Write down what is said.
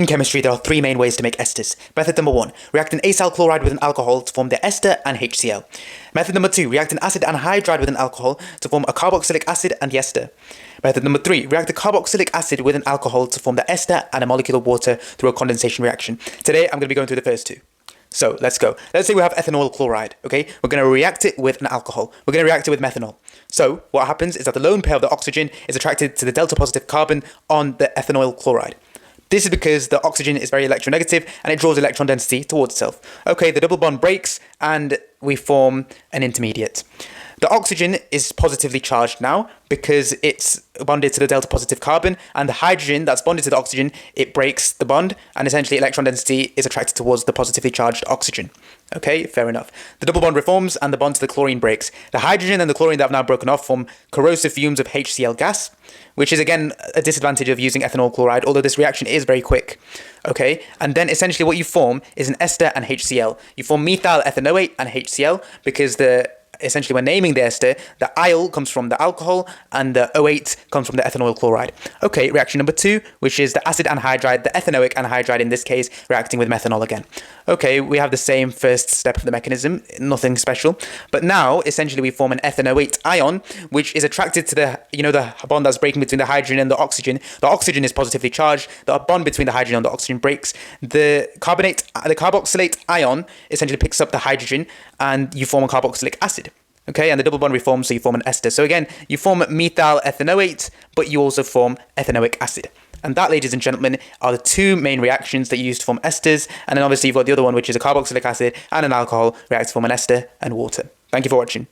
In chemistry, there are three main ways to make esters. Method number 1, react an acyl chloride with an alcohol to form the ester and HCl. Method number 2, react an acid anhydride with an alcohol to form a carboxylic acid and the ester. Method number 3, react a carboxylic acid with an alcohol to form the ester and a molecule of water through a condensation reaction. Today, I'm going to be going through the first two. So let's go. Let's say we have ethanol chloride, okay? We're going to react it with an alcohol. We're going to react it with methanol. So what happens is that the lone pair of the oxygen is attracted to the delta positive carbon on the ethanol chloride. This is because the oxygen is very electronegative and it draws electron density towards itself. Okay, the double bond breaks and we form an intermediate. The oxygen is positively charged now because it's bonded to the delta positive carbon, and the hydrogen that's bonded to the oxygen, it breaks the bond, and essentially electron density is attracted towards the positively charged oxygen. Okay, fair enough. The double bond reforms and the bond to the chlorine breaks. The hydrogen and the chlorine that have now broken off form corrosive fumes of HCl gas, which is again a disadvantage of using ethanol chloride, although this reaction is very quick. Okay, and then essentially what you form is an ester and HCl. You form methyl ethanoate and HCl because essentially when naming the ester, the "-ile" comes from the alcohol and the "-08" comes from the ethanol chloride. Okay, reaction number 2, which is the acid anhydride, the ethanoic anhydride in this case, reacting with methanol again. Okay, we have the same first step of the mechanism, nothing special. But now, essentially we form an ethanoate ion, which is attracted to the bond that's breaking between the hydrogen and the oxygen. The oxygen is positively charged, the bond between the hydrogen and the oxygen breaks. The carboxylate ion essentially picks up the hydrogen and you form a carboxylic acid. Okay, and the double bond reforms, so you form an ester. So again, you form methyl ethanoate, but you also form ethanoic acid. And that, ladies and gentlemen, are the two main reactions that you use to form esters. And then obviously you've got the other one, which is a carboxylic acid and an alcohol react to form an ester and water. Thank you for watching.